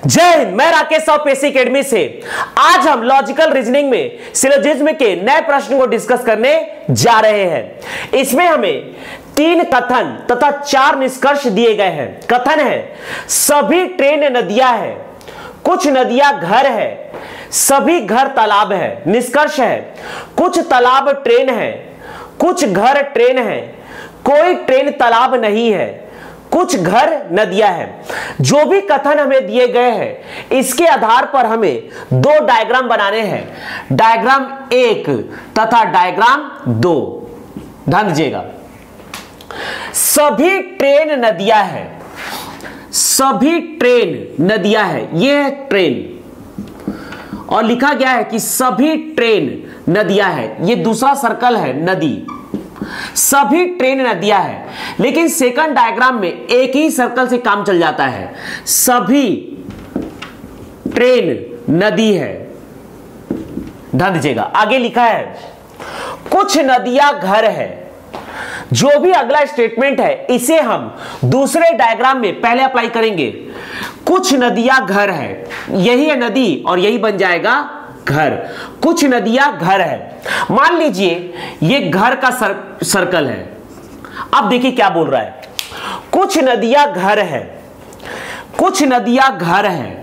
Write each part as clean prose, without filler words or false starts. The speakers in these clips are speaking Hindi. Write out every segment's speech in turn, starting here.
जय हिंद। मैं राकेश साहू पेशी एकेडमी से आज हम लॉजिकल रीजनिंग में सिलोजिज्म के नए प्रश्न को डिस्कस करने जा रहे हैं। इसमें हमें 3 कथन तथा 4 निष्कर्ष दिए गए हैं। कथन है सभी ट्रेन नदियां हैं, कुछ नदियां घर है, सभी घर तालाब है। निष्कर्ष है कुछ तालाब ट्रेन है, कुछ घर ट्रेन है, कोई ट्रेन तालाब नहीं है, कुछ घर नदियां हैं। जो भी कथन हमें दिए गए हैं इसके आधार पर हमें 2 डायग्राम बनाने हैं, डायग्राम 1 तथा डायग्राम 2। ध्यान दीजिएगा, सभी ट्रेन नदियां हैं, सभी ट्रेन नदियां हैं, यह है ट्रेन और लिखा गया है कि सभी ट्रेन नदियां हैं। यह दूसरा सर्कल है नदी, सभी ट्रेन नदियां हैं। लेकिन सेकंड डायग्राम में एक ही सर्कल से काम चल जाता है, सभी ट्रेन नदी है। ध्यान दीजिएगा, आगे लिखा है कुछ नदियां घर है। जो भी अगला स्टेटमेंट है इसे हम दूसरे डायग्राम में पहले अप्लाई करेंगे। कुछ नदियां घर है, यही है नदी और यही बन जाएगा घर। कुछ नदियां घर है, मान लीजिए ये घर का सर्कल है। अब देखिए क्या बोल रहा है, कुछ नदियां घर है, कुछ नदियां घर है,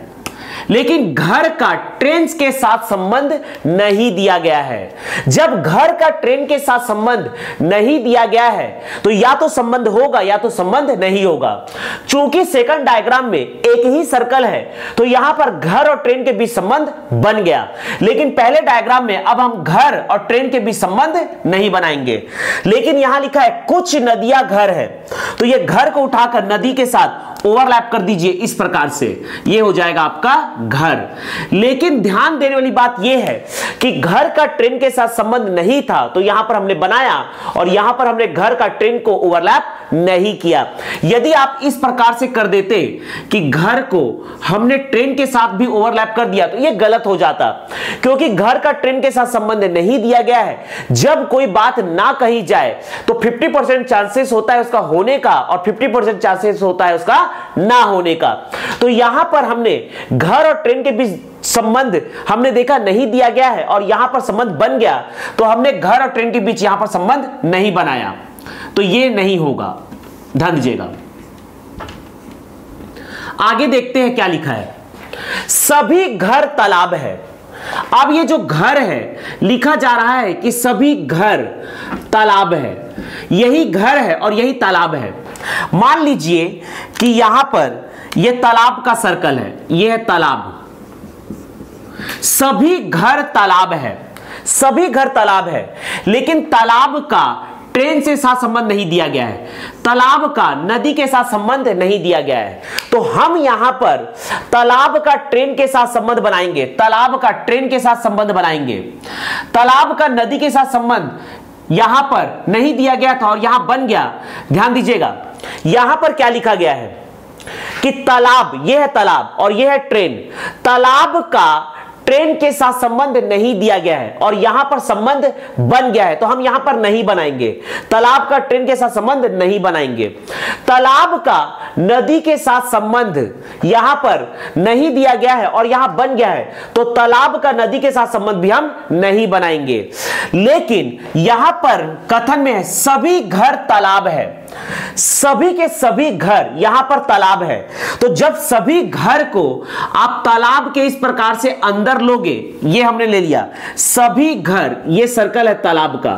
लेकिन घर का ट्रेन के साथ संबंध नहीं दिया गया है। जब घर का ट्रेन के साथ संबंध नहीं दिया गया है तो या तो संबंध होगा या तो संबंध नहीं होगा। चूंकि सेकंड डायग्राम में एक ही सर्कल है तो यहां पर घर और ट्रेन के बीच संबंध बन गया, लेकिन पहले डायग्राम में अब हम घर और ट्रेन के बीच संबंध नहीं बनाएंगे। लेकिन यहां लिखा है कुछ नदियां घर है, तो यह घर को उठाकर नदी के साथ ओवरलैप कर दीजिए इस प्रकार से, यह हो जाएगा आपका घर। लेकिन ध्यान देने वाली बात यह है कि घर का ट्रेन के साथ संबंध नहीं था तो यहां पर हमने बनाया और यहां पर हमने घर का ट्रेन को ओवरलैप नहीं किया। यदि आप इस प्रकार से कर देते कि घर को हमने ट्रेन के साथ भी ओवरलैप कर दिया तो यह गलत हो जाता, क्योंकि घर का ट्रेन के साथ संबंध नहीं दिया गया है। जब कोई बात ना कही जाए तो 50% चांसेस होता है उसका होने का और 50% चांसेस होता है उसका ना होने का। तो यहां पर हमने घर और ट्रेन के बीच संबंध हमने देखा नहीं दिया गया है और यहां पर संबंध बन गया, तो हमने घर और ट्रेन के बीच यहां पर संबंध नहीं बनाया, तो यह नहीं होगा। ध्यान दीजिएगा, आगे देखते हैं क्या लिखा है। सभी घर तालाब है। अब ये जो घर है लिखा जा रहा है कि सभी घर तालाब है, यही घर है और यही तालाब है। मान लीजिए कि यहां पर यह तालाब का सर्कल है, यह है तालाब, सभी घर तालाब है, सभी घर तालाब है, लेकिन तालाब का ट्रेन से साथ संबंध नहीं दिया गया है, तालाब का नदी के साथ संबंध नहीं दिया गया है। तो हम यहां पर तालाब का ट्रेन के साथ संबंध बनाएंगे, तालाब का ट्रेन के साथ संबंध बनाएंगे। तालाब का नदी के साथ संबंध यहां पर नहीं दिया गया था और यहां बन गया। ध्यान दीजिएगा, यहां पर क्या लिखा गया है कि तालाब, यह है तालाब और यह है ट्रेन। तालाब का ट्रेन के साथ संबंध नहीं दिया गया है और यहां पर संबंध बन गया है, तो हम यहां पर नहीं बनाएंगे। तालाब का ट्रेन के साथ संबंध नहीं बनाएंगे। तालाब का नदी के साथ संबंध यहां पर नहीं दिया गया है और यहां बन गया है, तो तालाब का नदी के साथ संबंध भी हम नहीं बनाएंगे। लेकिन यहां पर कथन में है सभी घर तालाब है, सभी के सभी घर यहां पर तालाब है। तो जब सभी घर को आप तालाब के इस प्रकार से अंदर लोगे, ये हमने ले लिया, सभी घर, ये सर्कल है तालाब का,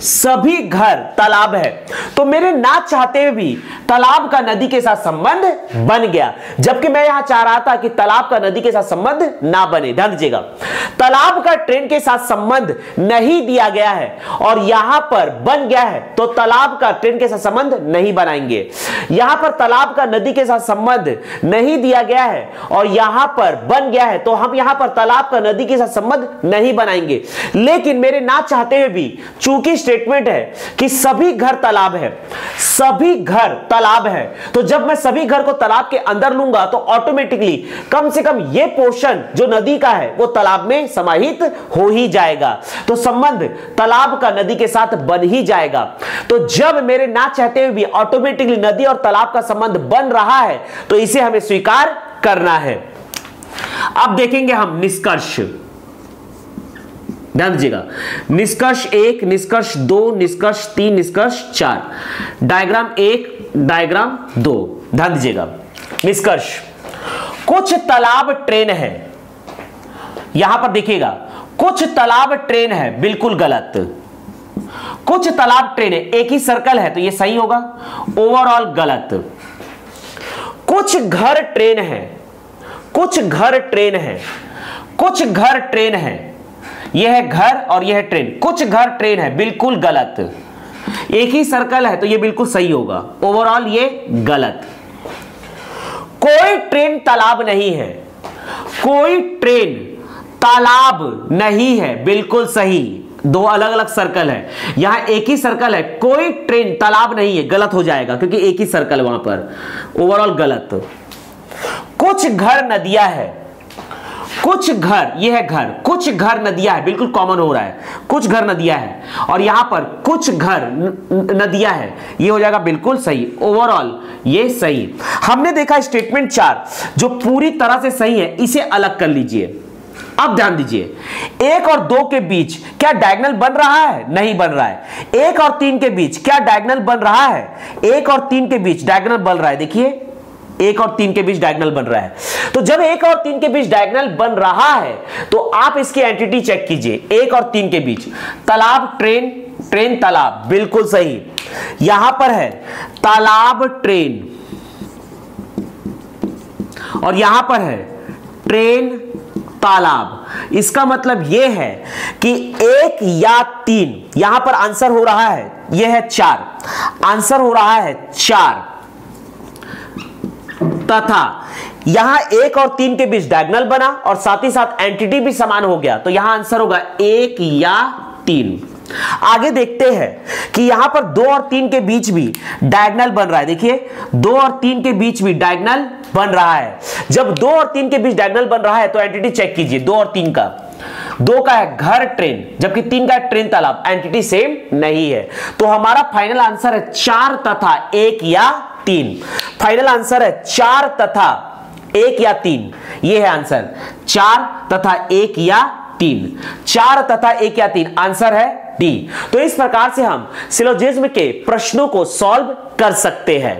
सभी घर तालाब है, तो मेरे ना चाहते हुए भी तालाब का नदी के साथ संबंध बन गया, जबकि मैं यहां चाह रहा था कि तालाब का नदी के साथ संबंध ना बने। ध्यान दीजिएगा, तालाब का ट्रेन के साथ संबंध नहीं दिया गया है और यहां पर बन गया है, तो तालाब का ट्रेन के साथ संबंध नहीं बनाएंगे। यहां पर तालाब का नदी के साथ संबंध नहीं दिया गया है और यहां पर बन गया है, तो हम यहां पर तालाब का नदी के साथ संबंध नहीं बनाएंगे। लेकिन मेरे ना चाहते हुए भी चूंकि स्टेटमेंट है कि सभी घर तालाब है, सभी घर तालाब है, तो जब मैं सभी घर को तालाब के अंदर लूंगा तो ऑटोमेटिकली कम से कम यह पोर्शन जो नदी का है वो तालाब में समाहित हो ही जाएगा, तो संबंध तालाब का नदी के साथ बन ही जाएगा। तो जब मेरे ना चाहते हुए भी ऑटोमेटिकली नदी और तालाब का संबंध बन रहा है तो इसे हमें स्वीकार करना है। अब देखेंगे हम निष्कर्ष। ध्यान दीजिएगा, निष्कर्ष 1, निष्कर्ष 2, निष्कर्ष 3, निष्कर्ष 4। Diagram 1, diagram 2। ध्यान दीजिएगा, निष्कर्ष, कुछ तालाब ट्रेन है। यहां पर देखिएगा, कुछ तालाब ट्रेन है, बिल्कुल गलत। कुछ तालाब ट्रेन है, एक ही सर्कल है तो यह सही होगा, ओवरऑल गलत। कुछ घर ट्रेन है, कुछ घर ट्रेन है, कुछ घर ट्रेन है, यह है घर और यह है ट्रेन, कुछ घर ट्रेन है, बिल्कुल गलत। एक ही सर्कल है तो यह बिल्कुल सही होगा, ओवरऑल ये गलत। कोई ट्रेन तालाब नहीं है, कोई ट्रेन तालाब नहीं है, बिल्कुल सही। दो अलग अलग सर्कल है, यहां एक ही सर्कल है, कोई ट्रेन तालाब नहीं है, गलत हो जाएगा क्योंकि एक ही सर्कल वहां पर, ओवरऑल गलत। कुछ घर नदियां है, कुछ घर, यह है घर, कुछ घर नदियां है, बिल्कुल कॉमन हो रहा है, कुछ घर नदियां है, और यहां पर कुछ घर नदियां है, यह हो जाएगा बिल्कुल सही, ओवरऑल ये सही। हमने देखा स्टेटमेंट 4 जो पूरी तरह से सही है, इसे अलग कर लीजिए। अब ध्यान दीजिए, 1 और 2 के बीच क्या डायगोनल बन रहा है? नहीं बन रहा है। 1 और 3 के बीच क्या डायगोनल बन रहा है? 1 और 3 के बीच डायगोनल बन रहा है, देखिए 1 और 3 के बीच डायगोनल बन रहा है। तो जब 1 और 3 के बीच डायगोनल बन रहा है तो आप इसकी एंटिटी चेक कीजिए। 1 और 3 के बीच तालाब ट्रेन, ट्रेन तालाब, बिल्कुल सही। यहां पर है तालाब ट्रेन और यहां पर है ट्रेन तालाब। इसका मतलब यह है कि 1 या 3, यहां पर आंसर हो रहा है, यह है 4, आंसर हो रहा है 4, तथा यहां 1 और 3 के बीच डायगोनल बना और साथ ही साथ एंटिटी भी समान हो गया, तो यहां आंसर होगा 1 या 3। आगे देखते हैं कि यहां पर 2 और 3 के बीच भी डायगोनल बन रहा है, देखिए 2 और 3 के बीच भी डायगोनल बन रहा है। जब 2 और 3 के बीच डायगोनल बन रहा है तो एंटिटी चेक कीजिए, 2 और 3 का, 2 का है घर ट्रेन जबकि 3 का है ट्रेन तालाब, एंटिटी सेम नहीं है। तो हमारा फाइनल आंसर है 4 तथा 1 या 3। फाइनल आंसर है 4 तथा 1 या 3, यह है आंसर, 4 तथा 1 या 3, 4 तथा 1 या 3, आंसर है डी। तो इस प्रकार से हम सिलोजिज्म के प्रश्नों को सॉल्व कर सकते हैं।